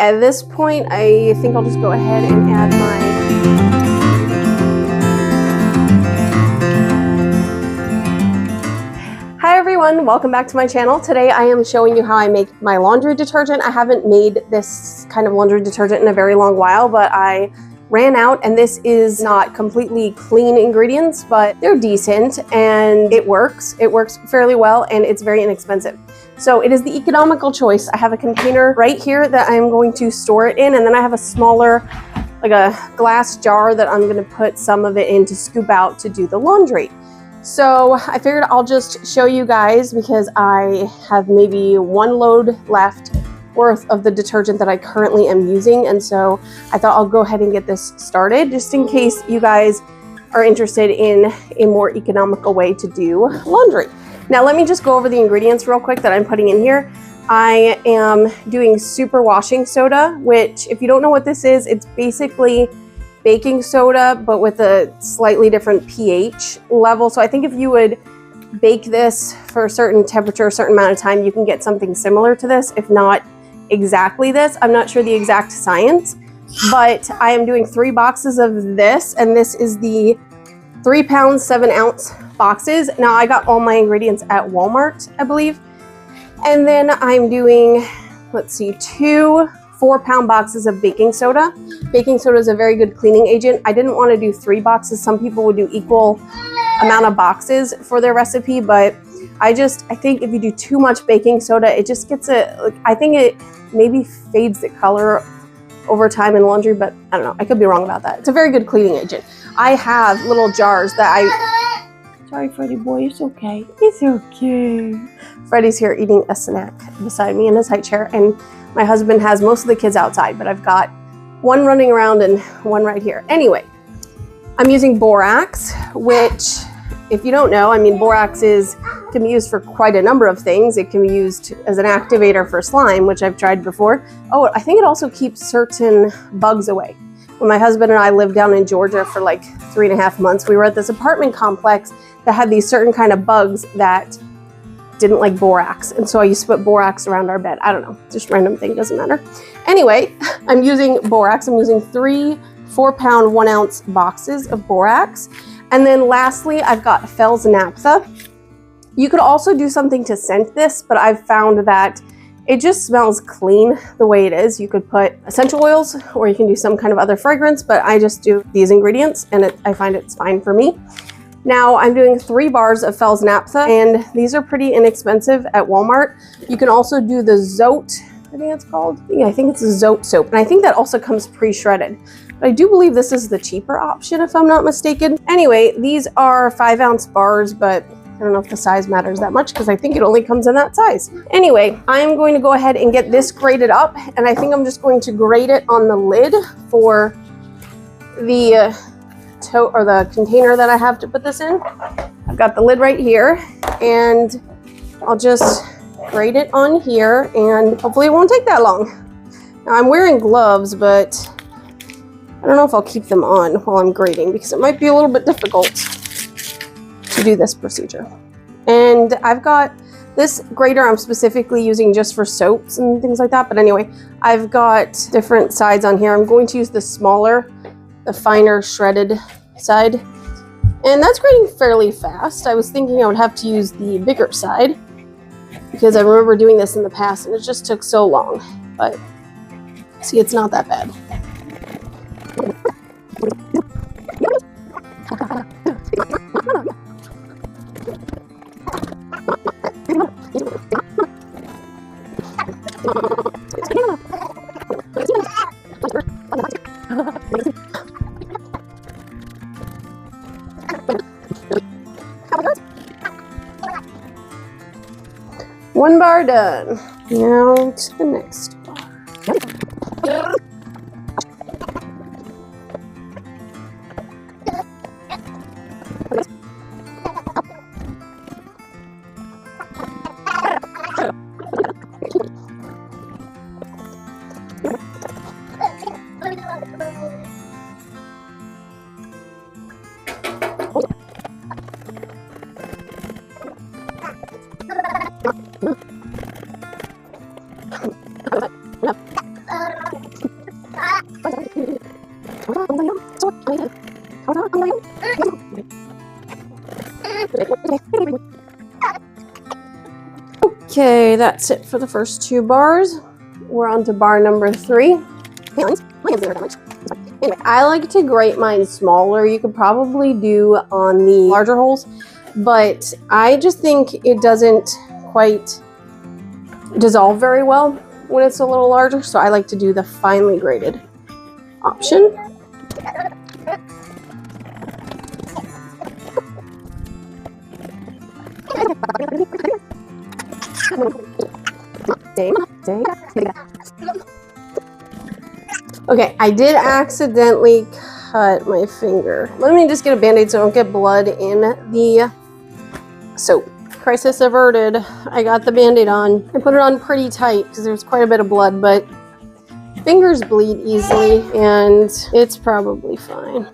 at this point, I think I'll just go ahead and add my... Hi everyone, welcome back to my channel. Today I am showing you how I make my laundry detergent. I haven't made this kind of laundry detergent in a very long while, but I ran out, and this is not completely clean ingredients, but they're decent and it works. It works fairly well and it's very inexpensive. So it is the economical choice. I have a container right here that I'm going to store it in, and then I have a smaller, like a glass jar that I'm going to put some of it in to scoop out to do the laundry. So I figured I'll just show you guys because I have maybe one load left worth of the detergent that I currently am using, and so I thought I'll go ahead and get this started just in case you guys are interested in a more economical way to do laundry. Now let me just go over the ingredients real quick that I'm putting in here. I am doing super washing soda, which if you don't know what this is, it's basically baking soda but with a slightly different pH level. So I think if you would bake this for a certain temperature, a certain amount of time, you can get something similar to this, if not exactly this. I'm not sure the exact science, but I am doing 3 boxes of this, and this is the 3 pound 7 ounce boxes. Now I got all my ingredients at Walmart, I believe. And then I'm doing, let's see, 2 4-pound boxes of baking soda. Baking soda is a very good cleaning agent. I didn't want to do 3 boxes. Some people would do equal amount of boxes for their recipe, but I think if you do too much baking soda, it just gets I think it maybe fades the color over time in laundry, but I don't know. I could be wrong about that. It's a very good cleaning agent. I have little jars that sorry, Freddie boy, it's okay. It's okay. Freddie's here eating a snack beside me in his high chair, and my husband has most of the kids outside, but I've got one running around and one right here. Anyway, I'm using borax, which, if you don't know, I mean, borax can be used for quite a number of things. It can be used as an activator for slime, which I've tried before. Oh, I think it also keeps certain bugs away. When my husband and I lived down in Georgia for like 3.5 months, we were at this apartment complex that had these certain kind of bugs that didn't like borax. And so I used to put borax around our bed. I don't know, just random thing, doesn't matter. Anyway, I'm using borax. I'm using 3 4-pound 1 ounce boxes of borax. And then lastly, I've got Fel's naphtha. You could also do something to scent this, but I've found that it just smells clean the way it is. You could put essential oils, or you can do some kind of other fragrance, but I just do these ingredients and I find it's fine for me. Now I'm doing 3 bars of Fel's naphtha, and these are pretty inexpensive at Walmart. You can also do the Zote, I think it's called. Yeah, I think it's a Zote soap, and I think that also comes pre-shredded. But I do believe this is the cheaper option, if I'm not mistaken. Anyway, these are 5 ounce bars, but I don't know if the size matters that much because I think it only comes in that size. Anyway, I'm going to go ahead and get this grated up, and I think I'm just going to grate it on the lid for the tote or the container that I have to put this in. I've got the lid right here, and I'll just grate it on here, and hopefully it won't take that long. Now I'm wearing gloves, but I don't know if I'll keep them on while I'm grating because it might be a little bit difficult to do this procedure. And I've got this grater I'm specifically using just for soaps and things like that. But anyway, I've got different sides on here. I'm going to use the smaller, the finer shredded side. And that's grating fairly fast. I was thinking I would have to use the bigger side because I remember doing this in the past and it just took so long. But see, it's not that bad. One bar done. Now to the next bar. Okay, that's it for the first 2 bars. We're on to bar number 3. Anyway, I like to grate mine smaller. You could probably do on the larger holes, but I just think it doesn't quite dissolve very well when it's a little larger, so I like to do the finely grated option. Okay, I did accidentally cut my finger. Let me just get a band-aid so I don't get blood in the soap. Crisis averted. I got the band-aid on. I put it on pretty tight because there's quite a bit of blood, but fingers bleed easily and it's probably fine.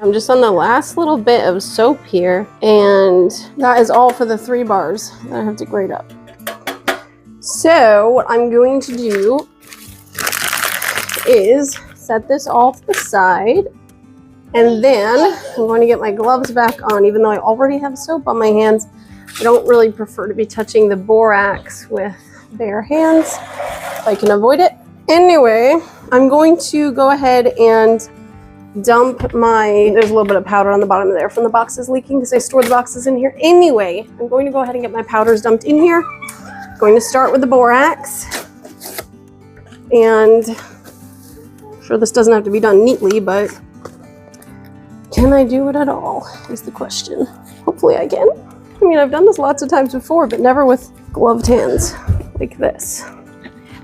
I'm just on the last little bit of soap here, and that is all for the 3 bars that I have to grate up. So what I'm going to do is set this off the side, and then I'm going to get my gloves back on. Even though I already have soap on my hands, I don't really prefer to be touching the borax with bare hands if I can avoid it. Anyway, I'm going to go ahead and dump my, there's a little bit of powder on the bottom there from the boxes leaking because I stored the boxes in here. Anyway, I'm going to go ahead and get my powders dumped in here. I'm going to start with the borax, and I'm sure this doesn't have to be done neatly, but can I do it at all is the question. Hopefully I can. I mean, I've done this lots of times before, but never with gloved hands like this.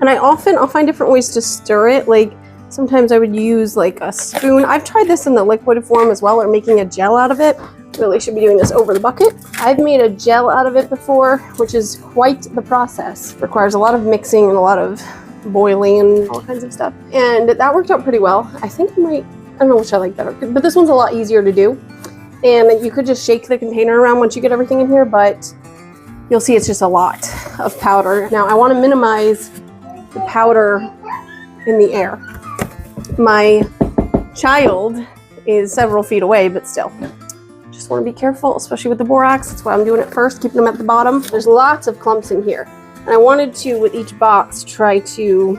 And I'll find different ways to stir it. Like sometimes I would use like a spoon. I've tried this in the liquid form as well, or making a gel out of it. Really should be doing this over the bucket. I've made a gel out of it before, which is quite the process. Requires a lot of mixing and a lot of boiling and all kinds of stuff. And that worked out pretty well. I think I don't know which I like better, but this one's a lot easier to do. And you could just shake the container around once you get everything in here, but you'll see it's just a lot of powder. Now I want to minimize the powder in the air. My child is several feet away, but still. Just want to be careful, especially with the borax. That's why I'm doing it first, keeping them at the bottom. There's lots of clumps in here. And I wanted to, with each box, try to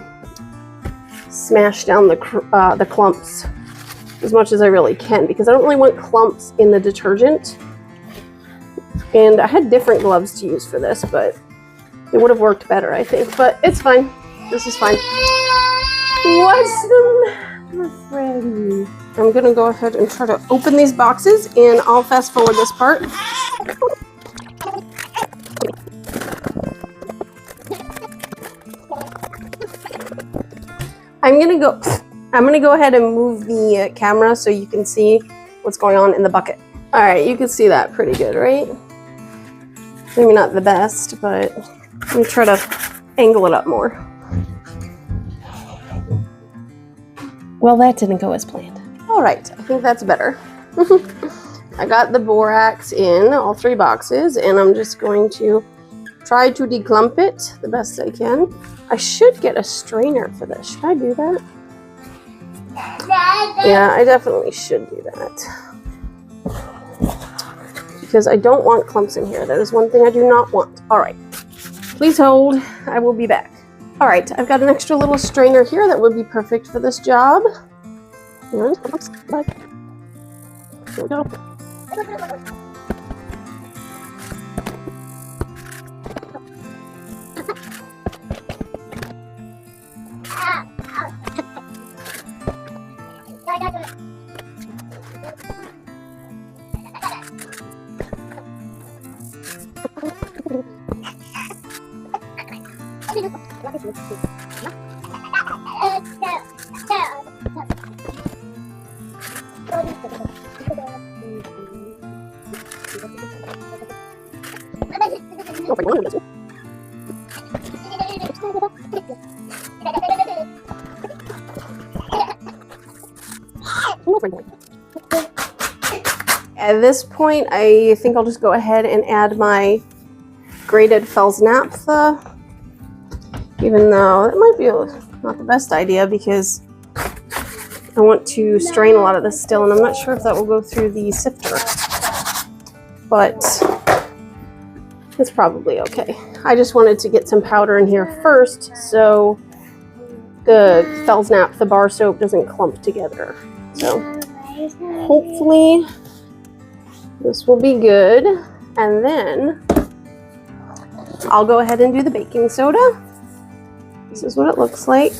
smash down the clumps as much as I really can, because I don't really want clumps in the detergent. And I had different gloves to use for this, but it would have worked better, I think. But it's fine. This is fine. What's the matter, Freddy? I'm gonna go ahead and try to open these boxes, and I'll fast forward this part. I'm gonna go ahead and move the camera so you can see what's going on in the bucket. All right, you can see that pretty good, right? Maybe not the best, but let me try to angle it up more. Well, that didn't go as planned. All right, I think that's better. I got the borax in all 3 boxes, and I'm just going to try to declump it the best I can. I should get a strainer for this. Should I do that? Yeah, I definitely should do that. Because I don't want clumps in here. That is one thing I do not want. All right, please hold. I will be back. All right, I've got an extra little strainer here that would be perfect for this job. And here we go. At this point, I think I'll just go ahead and add my grated Fell's naphtha, even though it might be not the best idea because I want to strain a lot of this still, and I'm not sure if that will go through the sifter, but it's probably okay. I just wanted to get some powder in here first so the Fell's naphtha bar soap doesn't clump together. So hopefully this will be good, and then I'll go ahead and do the baking soda. This is what it looks like.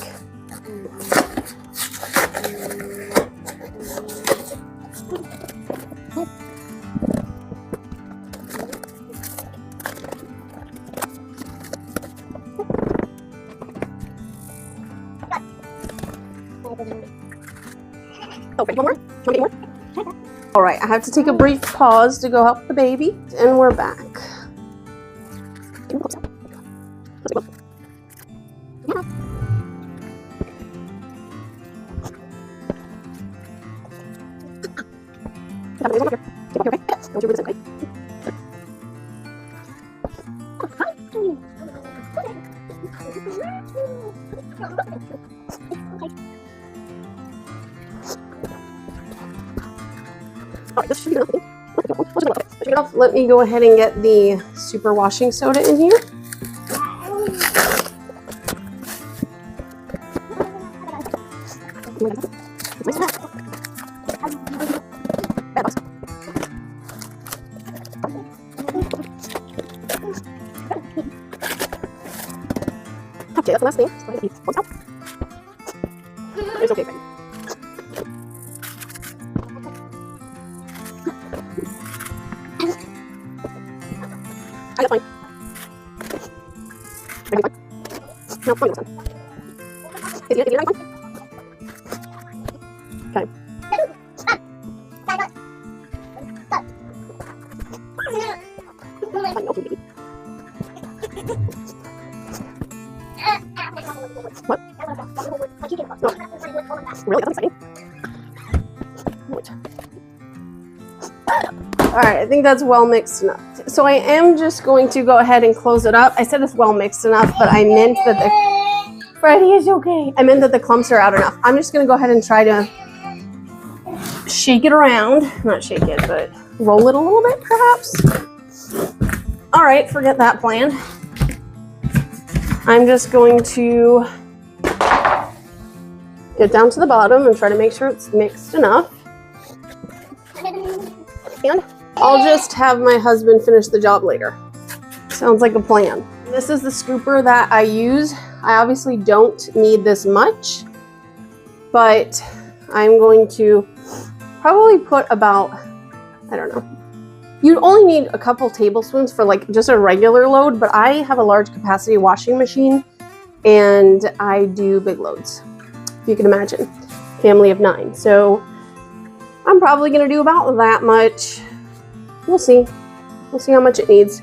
Oh, one more? More? All right, I have to take a brief pause to go help the baby, and we're back. Let me go ahead and get the super washing soda in here. Okay, that's the last thing. It's okay, baby. I got fine. No, fine. Is it right? Okay. What? No. Really? That's exciting. What? All right, I think that's well mixed enough. So I am just going to go ahead and close it up. I said it's well mixed enough, but I meant that the Freddie is okay. I meant that the clumps are out enough. I'm just gonna go ahead and try to shake it around. Not shake it, but roll it a little bit, perhaps. All right, forget that plan. I'm just going to get down to the bottom and try to make sure it's mixed enough. And I'll just have my husband finish the job later. Sounds like a plan. This is the scooper that I use. I obviously don't need this much, but I'm going to probably put about, I don't know. You only need a couple tablespoons for like just a regular load, but I have a large capacity washing machine and I do big loads, if you can imagine. Family of 9. So I'm probably gonna do about that much. We'll see. We'll see how much it needs.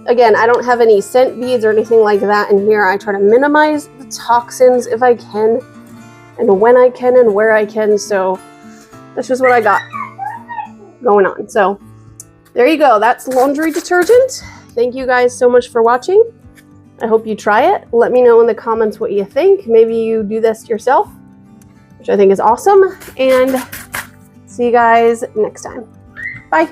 Again, I don't have any scent beads or anything like that in here. I try to minimize the toxins if I can, and when I can and where I can. So that's just what I got going on. So there you go. That's laundry detergent. Thank you guys so much for watching. I hope you try it. Let me know in the comments what you think. Maybe you do this yourself, which I think is awesome. And see you guys next time. Bye.